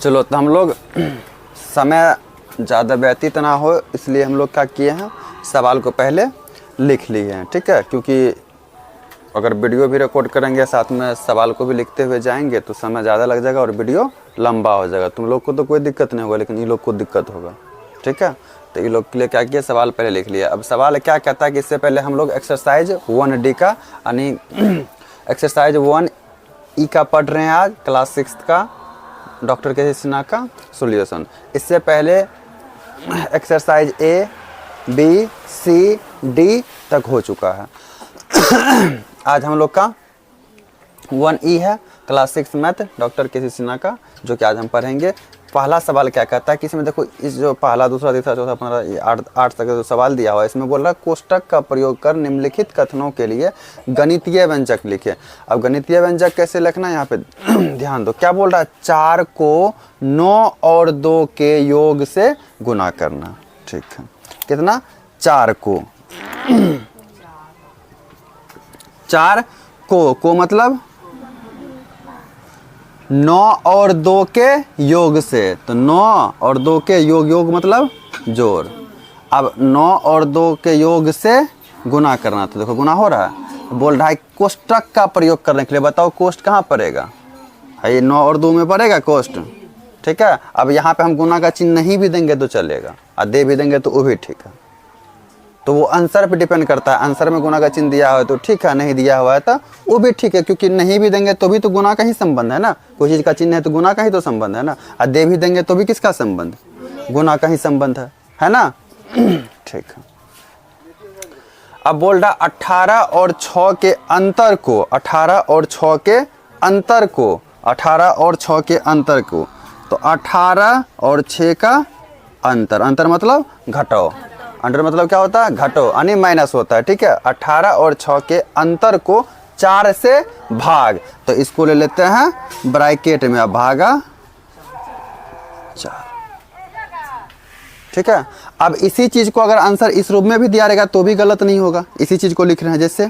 चलो, तो हम लोग समय ज़्यादा व्यतीत ना हो इसलिए हम लोग क्या किए हैं, सवाल को पहले लिख लिए हैं। ठीक है, क्योंकि अगर वीडियो भी रिकॉर्ड करेंगे साथ में सवाल को भी लिखते हुए जाएंगे तो समय ज़्यादा लग जाएगा और वीडियो लंबा हो जाएगा। तुम लोग को तो कोई दिक्कत नहीं होगा, लेकिन ये लोग को दिक्कत होगा। ठीक है, तो ये लोग के लिए क्या किया, सवाल पहले लिख लिया। अब सवाल क्या कहता है कि इससे पहले हम लोग एक्सरसाइज 1D का यानी एक्सरसाइज 1E का पढ़ रहे हैं आज, क्लास 6 का डॉक्टर के सिन्हा का सॉल्यूशन। इससे पहले exercise A, B, C, D तक हो चुका है। आज हम लोग का 1E है, क्लास 6 मैथ डॉक्टर के सिन्हा का, जो कि आज हम पढ़ेंगे। पहला सवाल क्या कहता है कि इसमें देखो, इस जो पहला, दूसरा, तीसरा, चौथा, 15, 8 तक जो सवाल दिया हुआ है, इसमें बोल रहा है कोष्टक का प्रयोग कर निम्नलिखित कथनों के लिए गणितीय व्यंजक लिखे। अब गणितीय व्यंजक कैसे लिखना है यहाँ पे ध्यान दो। क्या बोल रहा है, 4 को 9 और 2 के योग से गुना करना। ठीक है, कितना, 4 को 4 को मतलब 9 और 2 के योग से, तो 9 और 2 के योग मतलब जोड़। अब 9 और 2 के योग से गुना करना, तो देखो गुना हो रहा है। बोल रहा है कोष्टक का प्रयोग करने के लिए, बताओ कोष्ट कहाँ पड़ेगा, ये 9 और 2 में पड़ेगा कोष्ट। ठीक है, अब यहाँ पे हम गुना का चिन्ह नहीं भी देंगे तो चलेगा, और दे भी देंगे तो वो भी ठीक है। तो वो आंसर पे डिपेंड करता है, आंसर में गुना का चिन्ह दिया हुआ है तो ठीक है, नहीं दिया हुआ है तो वो भी ठीक है, क्योंकि नहीं भी देंगे तो भी तो गुना का ही संबंध है ना। कोई चीज़ का चिन्ह है तो गुना का ही तो संबंध है ना, और दे भी देंगे तो भी किसका संबंध, गुना का ही संबंध है ना। ठीक है, अब बोल रहा 18 और 6 के अंतर को, 18 और 6 के अंतर को, 18 और 6 के अंतर को, तो 18 और 6 का अंतर, अंतर मतलब घटाओ, अंडर मतलब क्या होता है, घटो यानी माइनस होता है। ठीक है, 18 और 6 के अंतर को 4 से भाग, तो इसको ले लेते हैं ब्रैकेट में, अब भागा 4। ठीक है, अब इसी चीज को अगर आंसर इस रूप में भी दिया रहेगा तो भी गलत नहीं होगा। इसी चीज को लिख रहे हैं, जैसे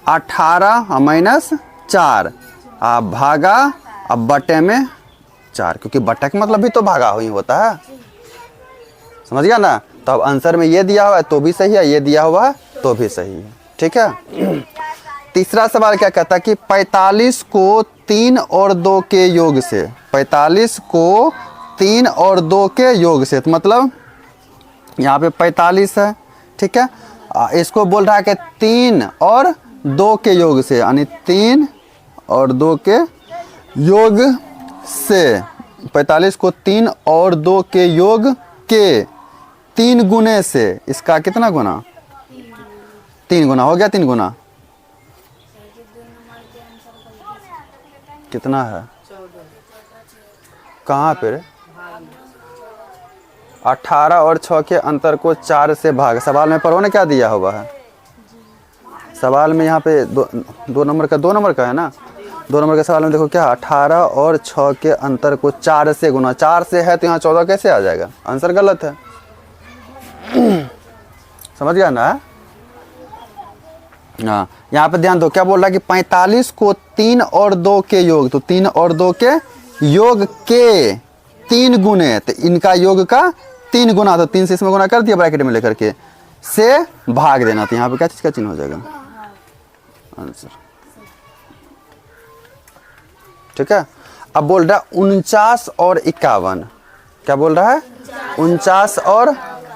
18 माइनस 4 अब भागा, अब बटे में 4, क्योंकि बटे का मतलब भी तो भागा ही होता है, समझ गया ना। तो अब आंसर में ये दिया हुआ है तो भी सही है, ये दिया हुआ है तो भी सही है। ठीक है, तीसरा सवाल क्या कहता है कि 45 को 3 और 2 के योग से, 45 को 3 और 2 के योग से, तो मतलब यहाँ पे 45 है। ठीक है, इसको बोल रहा है कि 3 और 2 के योग से, यानी 3 और 2 के योग से, 45 को 3 और 2 के योग के 3 गुने से, इसका कितना गुना, 3 गुना हो गया, 3 गुना कितना है, कहाँ पे, 18 और 6 के अंतर को 4 से भाग। सवाल में पढ़ो ने क्या दिया हुआ है, सवाल में यहाँ पे 2 नंबर का है ना, 2 नंबर के सवाल में देखो क्या, 18 और 6 के अंतर को 4 से गुना, 4 से है तो यहाँ 14 कैसे आ जाएगा, आंसर गलत है। समझ गया ना। हाँ, यहाँ पे ध्यान दो, क्या बोल रहा है कि 45 को 3 और 2 के योग, तो 3 और 2 के योग के 3 गुने, तो इनका योग का 3 गुना, तो 3 से इसमें गुना कर दिया ब्रैकेट में लेकर के, से भाग देना, तो यहाँ पे क्या चीज का चिन्ह हो जाएगा, आंसर। ठीक है, अब बोल रहा है 49 और 51, क्या बोल रहा है, 49 और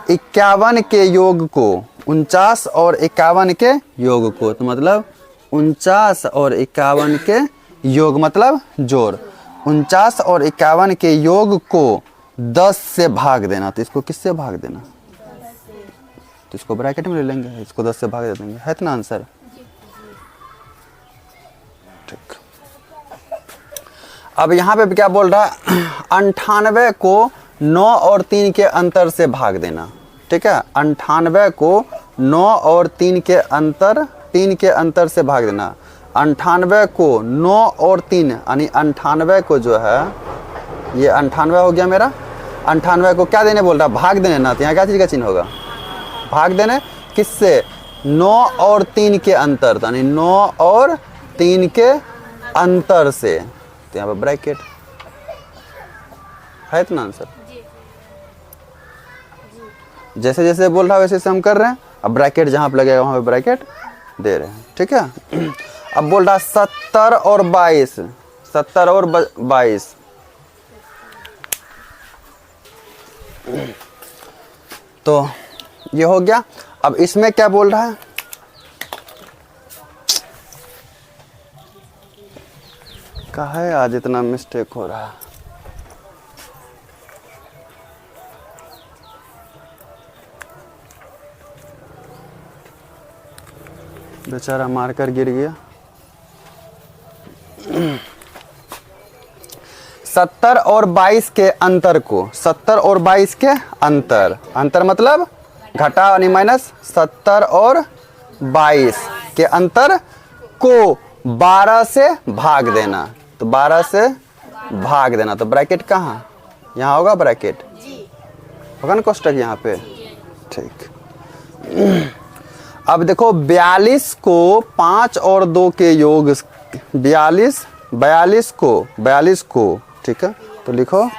51 के योग को, 49 और 51 के योग को, तो मतलब 49 और 51 के योग मतलब जोड़, 49 और 51 के योग को 10 से भाग देना, तो इसको किससे भाग देना, तो इसको ब्रैकेट में ले लेंगे, इसको 10 से भाग दे देंगे, है इतना आंसर। ठीक, अब यहाँ पे क्या बोल रहा है, 98 को 9 और 3 के अंतर से भाग देना। ठीक है, 98 को 9 और 3 के अंतर से भाग देना। 98 को 9 और 3 यानी 98 को जो है, ये 98 हो गया मेरा, 98 को क्या देने बोल रहा है, भाग देने ना, तो यहाँ क्या चीज़ का चिन्ह होगा, भाग देने किससे, 9 और 3 के अंतर, यानी 9 और 3 के अंतर से, तो यहाँ पर ब्रैकेट। है इतना आंसर? जैसे जैसे बोल रहा है वैसे वैसे हम कर रहे हैं। अब ब्रैकेट जहाँ पे लगेगा वहाँ पे ब्रैकेट दे रहे हैं, ठीक है। अब बोल रहा है 70 और 22, 70 और 22, तो ये हो गया। अब इसमें क्या बोल रहा है, कहाँ है आज इतना मिस्टेक हो रहा है। बेचारा मारकर गिर गया। 70 और 22 के अंतर को, 70 और 22 के अंतर, अंतर मतलब घटा यानी माइनस, 70 और 22 के अंतर को 12 से भाग देना। तो 12 से भाग देना, तो ब्रैकेट कहाँ, यहाँ होगा ब्रैकेट, होगा ना कोष्टक यहाँ पे, ठीक। अब देखो 42 को 5 और 2 के योग, 42 को, ठीक है, तो लिखो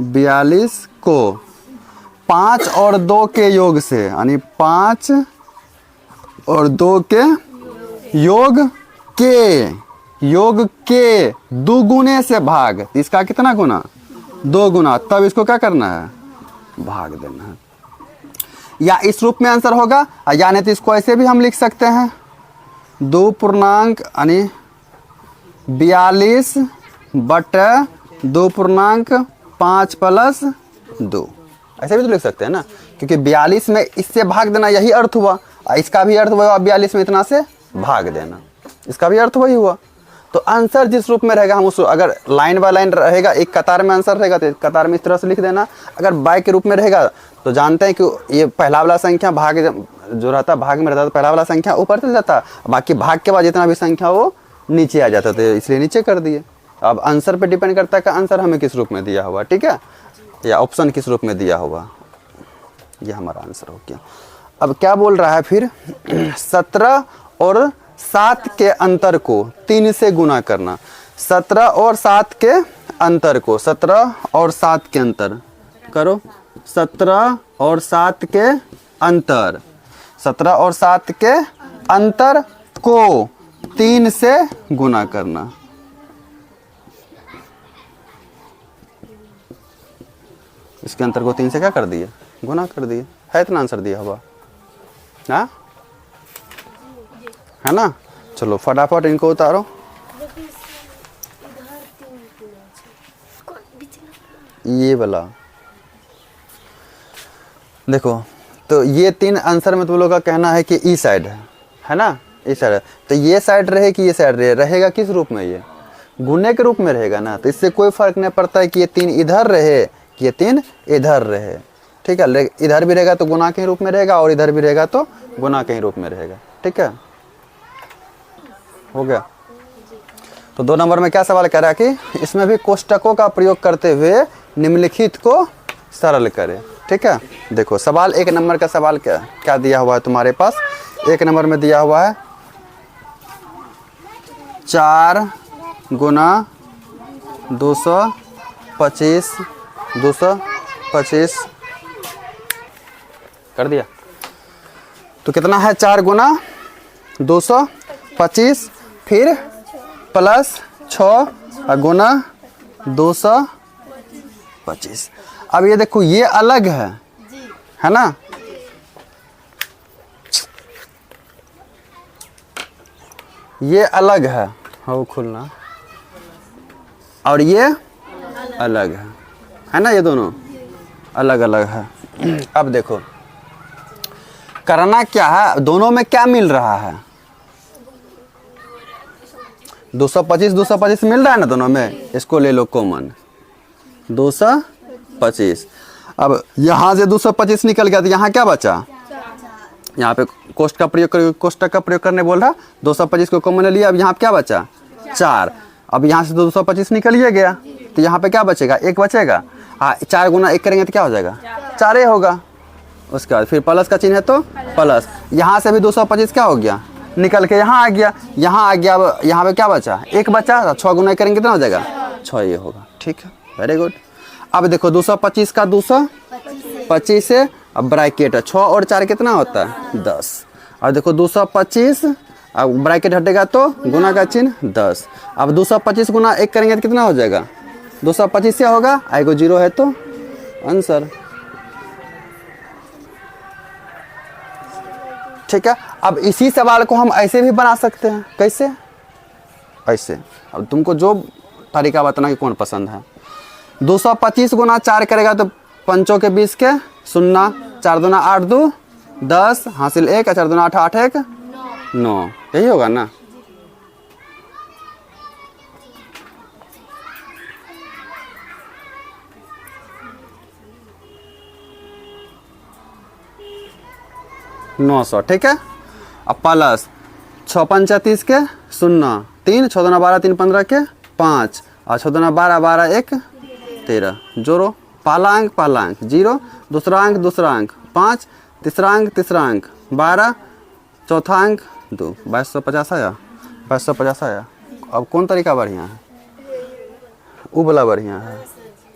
42 को 5 और 2 के योग से, यानी 5 और 2 के योग के दुगुने से भाग, इसका कितना गुना, 2 गुना, तब इसको क्या करना है, भाग देना है। या इस रूप में आंसर होगा, या नहीं तो इसको ऐसे भी हम लिख सकते हैं, 2 पूर्णांक यानी 42 बटे 2 पूर्णांक 5 प्लस 2, ऐसे भी तो लिख सकते हैं ना, क्योंकि 42 में इससे भाग देना यही अर्थ हुआ, इसका भी अर्थ हुआ 42 में इतना से भाग देना, इसका भी अर्थ वही हुआ। तो आंसर जिस रूप में रहेगा हम उस, अगर लाइन बाय लाइन रहेगा, एक कतार में आंसर रहेगा तो एक कतार में इस तरह से लिख देना। अगर बाय के रूप में रहेगा तो जानते हैं कि ये पहला वाला संख्या भाग जो रहता भाग में रहता, तो पहला वाला संख्या ऊपर चल जाता, बाकी भाग के बाद जितना भी संख्या वो नीचे आ जाता, तो इसलिए नीचे कर दिए। अब आंसर पे डिपेंड करता है कि आंसर हमें किस रूप में दिया हुआ, ठीक है, या ऑप्शन किस रूप में दिया हुआ, ये हमारा आंसर हो गया। अब क्या बोल रहा है फिर, 17 और 7 के अंतर को 3 से गुना करना। 17 और 7 के अंतर को, 17 और 7 के अंतर करो, 17 और 7 के अंतर, 17 और 7 के अंतर को 3 से गुना करना। इसके अंतर को 3 से क्या कर दिए, गुना कर दिए, है इतना आंसर दिया हुआ, हाँ है ना। चलो फटाफट इनको उतारो, ये वाला देखो। तो ये 3 आंसर में तुम लोगों का कहना है कि ई साइड है ना, ई साइड है, तो ये साइड रहे कि ये साइड रहेगा किस रूप में, ये गुने के रूप में रहेगा ना, तो इससे कोई फर्क नहीं पड़ता है कि ये 3 इधर रहे कि ये 3 इधर रहे, ठीक है। इधर भी रहेगा तो गुना के रूप में रहेगा, और इधर भी रहेगा तो गुना के रूप में रहेगा, ठीक है, हो गया। तो 2 नंबर में क्या सवाल कह रहा है कि इसमें भी कोष्टकों का प्रयोग करते हुए निम्नलिखित को सरल करें, ठीक है। देखो सवाल 1 नंबर का सवाल क्या दिया हुआ है तुम्हारे पास, 1 नंबर में दिया हुआ है 4 गुना 225 कर दिया, तो कितना है 4 गुना 225 फिर प्लस 6 गुना 225। अब ये देखो ये अलग है ना, ये अलग है खुलना, और ये अलग है ना, ये दोनों अलग अलग है। अब देखो करना क्या है, दोनों में क्या मिल रहा है, 225 मिल रहा है ना दोनों में, इसको ले लो कॉमन 225। अब यहाँ से 225 निकल गया तो यहाँ क्या बचा, यहाँ पे कोष्टक का प्रयोग करने बोल रहा, 225 को कॉमन लिया, अब यहाँ क्या बचा 4। अब यहाँ से 225 निकल गया तो यहाँ पे क्या बचेगा, 1 बचेगा। 4 गुना 1 करेंगे तो क्या हो जाएगा, 4 होगा। उसके बाद फिर प्लस का चिन्ह है तो प्लस, यहाँ से भी 225 क्या हो गया निकल के यहाँ आ गया, यहाँ आ गया। अब यहाँ पे क्या बचा, एक बचा, 6 गुना करेंगे कितना हो जाएगा, 6 ये होगा। ठीक है, वेरी गुड। अब देखो 225 का 225 से अब ब्रैकेट है 6 और 4 कितना होता है 10। अब देखो 225, अब ब्रैकेट हटेगा तो गुना का चिन्ह 10। अब 225 गुना 1 करेंगे तो कितना हो जाएगा, 225 से होगा, आई को 0 है तो आंसर। ठीक है, अब इसी सवाल को हम ऐसे भी बना सकते हैं, कैसे, ऐसे। अब तुमको जो तरीका बताना कि कौन पसंद है। 225 गुना 4 करेगा तो 5 के 20 के 0, 4 दूना 8 2 10, हासिल 1, 4 दूना 8 8 1 9, यही होगा ना। $900, ठीक है। अब प्लस 6 पंचा 30 के 0, 3, 6 दूना 12, 3 15 के 5, और 6 दूना 12, 12 1 13, जोड़ो, पहला अंक 0, दूसरा अंक 5, तीसरा अंक 12, चौथा अंक 2, 2250 आया, 2250 आया। अब कौन तरीका बढ़िया है, वो वाला बढ़िया है।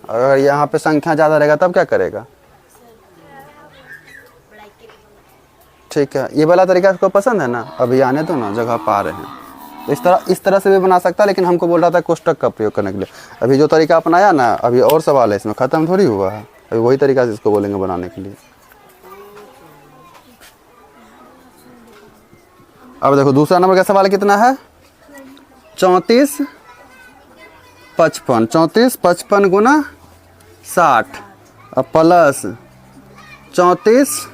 अगर यहाँ पे संख्या ज़्यादा रहेगा तब क्या करेगा, ठीक है, ये वाला तरीका इसको पसंद है ना। अभी आने दो ना, जगह पा रहे हैं। तो इस तरह से भी बना सकता है, लेकिन हमको बोल रहा था कोष्टक का प्रयोग करने के लिए। अभी जो तरीका अपनाया ना, अभी और सवाल है इसमें, ख़त्म थोड़ी हुआ है, अभी वही तरीका से इसको बोलेंगे बनाने के लिए। अब देखो दूसरा नंबर का सवाल कितना है, 34 55, 34 55 गुना 60, अब प्लस 34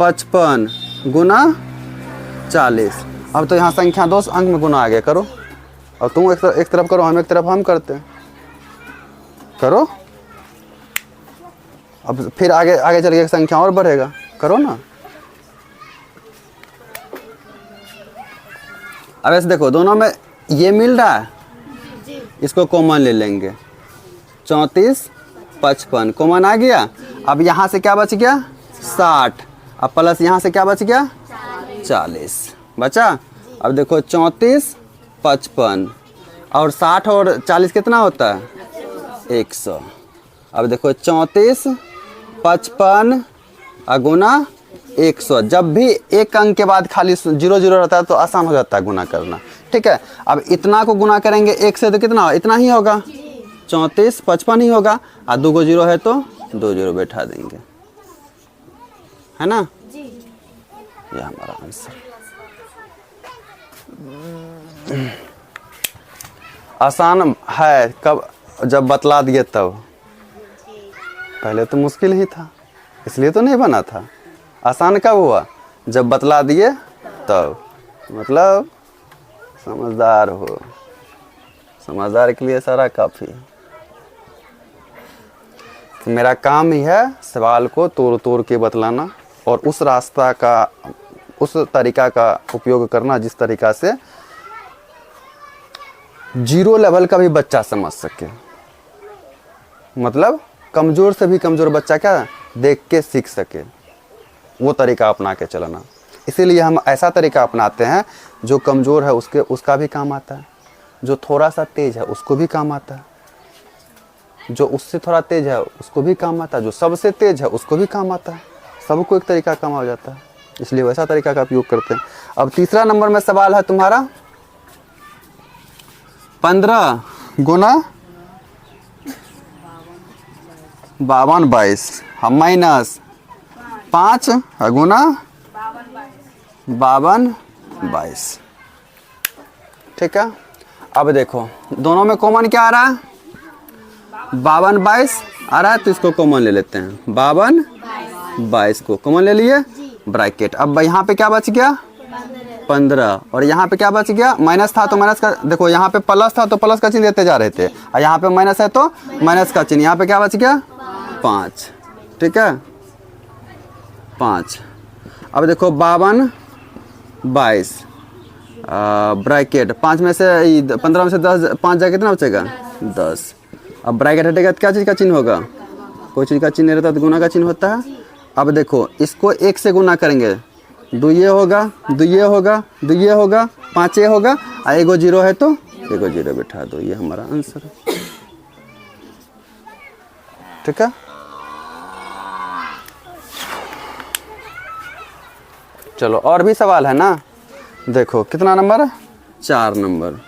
55 गुना 40। अब तो यहाँ संख्या 2 अंक में गुना आ गया, करो। अब तुम एक तरफ करो, हम एक तरफ हम करते हैं, करो। अब फिर आगे चल के संख्या और बढ़ेगा, करो ना। अब ऐसे देखो दोनों में ये मिल रहा है, इसको कॉमन ले लेंगे, 34 55 कॉमन आ गया। अब यहाँ से क्या बच गया 60, अब प्लस यहाँ से क्या बच गया 40 बचा। अब देखो 34 55 और 60 और 40 कितना होता है 100। अब देखो 34 55 गुना 100, जब भी एक अंक के बाद खाली 0 0 रहता है तो आसान हो जाता है गुना करना। ठीक है, अब इतना को गुना करेंगे 1 से तो कितना, इतना ही होगा, 34 55 ही होगा, और 2 को 0 है तो 2 0 बैठा देंगे, है ना। ये हमारा आंसर। आसान है कब, जब बतला दिए तब। पहले तो मुश्किल ही था, इसलिए तो नहीं बना था। आसान कब हुआ, जब बतला दिए तब। मतलब समझदार हो, समझदार के लिए सारा काफ़ी। तो मेरा काम ही है सवाल को तोड़ तोड़ के बतलाना, और उस रास्ता का, उस तरीका का उपयोग करना जिस तरीका से 0 लेवल का भी बच्चा समझ सके। मतलब कमज़ोर से भी कमज़ोर बच्चा क्या देख के सीख सके, वो तरीका अपना के चलना। इसीलिए हम ऐसा तरीका अपनाते हैं जो कमज़ोर है उसका भी काम आता है, जो थोड़ा सा तेज़ है उसको भी काम आता है, जो उससे थोड़ा तेज़ है उसको भी काम आता है, जो सबसे तेज़ है उसको भी काम आता है, सबको एक तरीका काम आ जाता है। इसलिए वैसा तरीका का उपयोग करते हैं। अब तीसरा नंबर में सवाल है तुम्हारा 15 गुना 52 22, हम माइनस 5 गुना 52 22। ठीक है, अब देखो दोनों में कॉमन क्या आ रहा है, 52 22 आ रहा है, तो इसको कॉमन ले लेते हैं, 52 22 को कॉमन ले लिए, ब्रैकेट। अब यहाँ पे क्या बच गया 15, और यहाँ पे क्या बच गया, माइनस था तो माइनस का, देखो यहाँ पे प्लस था तो प्लस का चिन्ह देते जा रहे थे, और यहाँ पे माइनस है तो माइनस का चिन्ह। यहाँ पे क्या बच गया 5, ठीक है 5। अब देखो 52 22 ब्रैकेट, 5 में से 15 में से 10, 5 जाए कितना बचेगा 10। अब ब्रैकेट हटेगा तो क्या चीज़ का चिन्ह होगा, कोई चीज़ का चिन्ह रहता है तो गुना का चिन्ह होता है। अब देखो इसको 1 से गुना करेंगे दुइये होगा, दुइये होगा, दुइये होगा, पाँचे होगा, और एगो जीरो है तो एगो जीरो बिठा दो, ये हमारा आंसर है। ठीक है, चलो और भी सवाल है ना। देखो कितना नंबर है, 4 नंबर।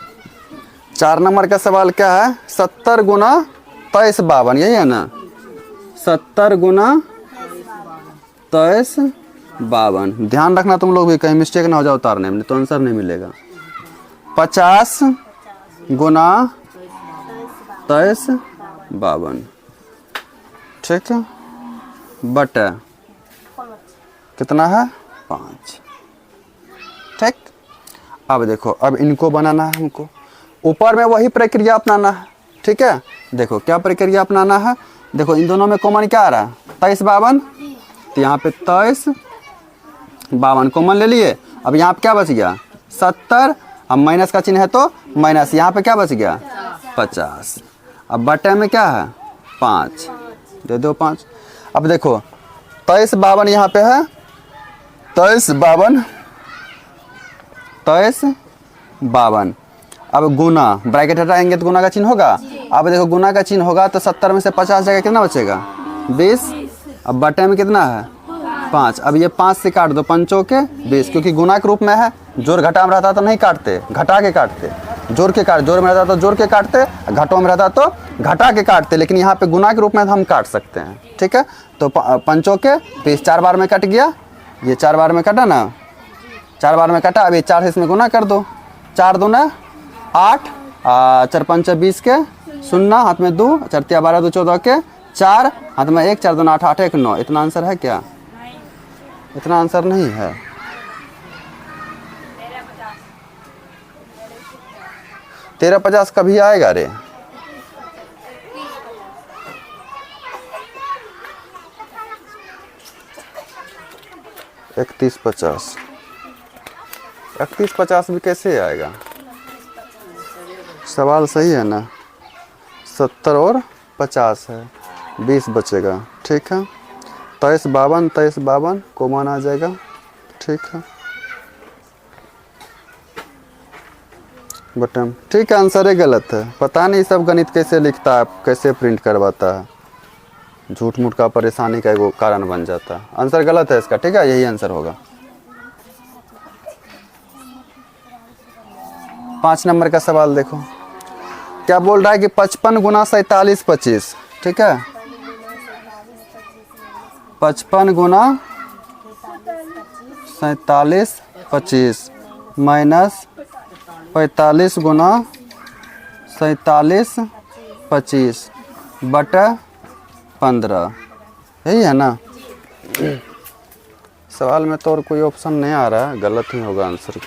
4 नंबर का सवाल क्या है, 70 गुना 23 52, यही है ना। 70 गुना 23 52, ध्यान रखना तुम लोग भी, कहीं मिस्टेक ना हो जाए उतारने में, तो आंसर नहीं मिलेगा। 50 गुना 23 52, ठीक है, बटा कितना है 5। ठीक, अब देखो, अब इनको बनाना है हमको, ऊपर में वही प्रक्रिया अपनाना है। ठीक है, देखो क्या प्रक्रिया अपनाना है। देखो इन दोनों में कॉमन क्या आ रहा है, 23 52, तो यहाँ पे 23 52 कॉमन ले लिए। अब यहाँ पे क्या बच गया 70, अब माइनस का चिन्ह है तो माइनस, यहाँ पे क्या बच गया 50। अब बटे में क्या है 5, दे दो 5। अब देखो 23 52 यहाँ पे है, 23 52, 23 52। अब गुना, ब्रैकेट हटाएंगे तो गुना का चिन्ह होगा। अब देखो गुना का चिन्ह होगा तो 70 में से 50 जाएगा, कितना बचेगा 20। अब बटे में कितना है 5। अब ये 5 से काट दो, 5 के 20, क्योंकि गुना के रूप में है। जोड़ घटा में रहता तो नहीं काटते, घटा के काटते। जोड़ के काट, जोड़ में रहता तो जोड़ के काटते, घटों में रहता तो घटा के काटते, लेकिन यहाँ पे गुना के रूप में हम काट सकते हैं। ठीक है, तो 5 के 20 4 बार में कट गया, ये 4 बार में कटा ना, 4 बार में कटा। अब ये 4 से इसमें गुना कर दो, 4 दूना 8, 4 5 20 के 0, हाथ में 2, 4 3 12 2 14 के 4, हाथ में 1, 4 2 8 8 1 9। इतना आंसर है क्या, इतना आंसर नहीं है। 13 50 कभी आएगा रे, इकतीस 50, 31 50 भी कैसे आएगा। सवाल सही है ना, 70 और 50 है, 20 बचेगा। ठीक है, 23 52, 23 52 कॉमन आ जाएगा। ठीक है, बटन ठीक है, आंसर ही गलत है। पता नहीं सब गणित कैसे लिखता है, कैसे प्रिंट करवाता है, झूठ मूठ का परेशानी का एगो कारण बन जाता है। आंसर गलत है इसका। ठीक है, यही आंसर होगा। 5 नंबर का सवाल देखो, क्या बोल रहा है कि 55 गुना 47 25। ठीक है, 55 गुना 47 25 माइनस 45 गुना 47 25 बटा 15, यही है ना। सवाल में तो और कोई ऑप्शन नहीं आ रहा है, गलत ही होगा आंसर।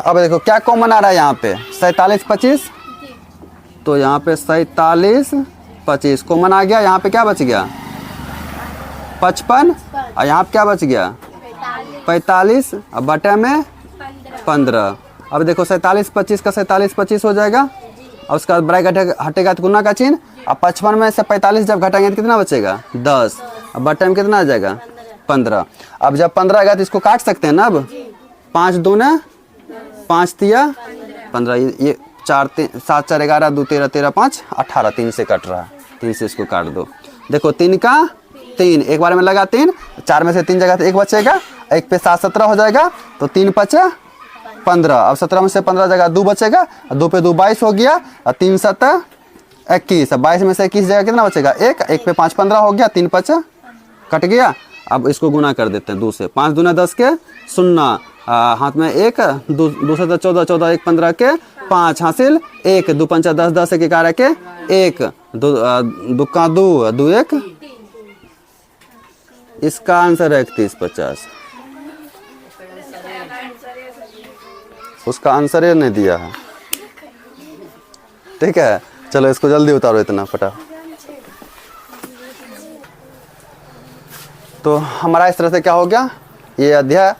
अब देखो क्या कॉमन आ रहा है यहाँ पे 47 25, तो यहाँ पे 47 25 कॉमन आ गया। यहाँ पे क्या बच गया 55, और यहाँ पे क्या बच गया 45, अब बटे में 15। अब देखो 47 25 का 47 25 हो जाएगा, और उसका बाद ब्रैकेट हटेगा तो गुना का चिन्ह। अब 55 में से 45 जब घटाएंगे तो कितना बचेगा 10, अब बटे में कितना आ जाएगा 15। अब जब 15 आएगा तो इसको काट सकते हैं ना। अब 5 दूना 5 तिया 15, ये 4 3 7 4 11 2 13 13 5 18, 3 से कट रहा है, 3 से इसको काट दो। देखो 3 का 3 एक बार में लगा 3, 4 में से 3 जगह तो 1 बचेगा, 1 पे 7 17 हो जाएगा, तो 3 5 15। अब 17 में से 15 जगह 2 बचेगा, 2 पे 2 22 हो गया, और 3 7 21। अब 22 में से 21 जगह कितना बचेगा 1, 1 पे 5 15 हो गया, 3 5 कट गया। अब इसको गुना कर देते हैं 2 से, 5 दूना 10 के 0, हाथ में 1, 2 से 14 14 1 15 के 5 हासिल 1, 2 5 10 10 1 11 के 1, 2 का 2 2 1। इसका आंसर है 31 50। उसका आंसर ये नहीं दिया है। ठीक है, चलो इसको जल्दी उतारो इतना फटा। तो हमारा इस तरह से क्या हो गया, ये अध्याय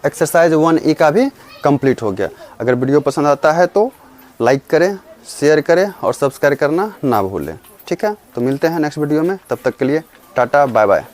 एक्सरसाइज 1E का भी कंप्लीट हो गया। अगर वीडियो पसंद आता है तो लाइक करें, शेयर करें और सब्सक्राइब करना ना भूलें। ठीक है, तो मिलते हैं नेक्स्ट वीडियो में, तब तक के लिए टाटा बाय बाय।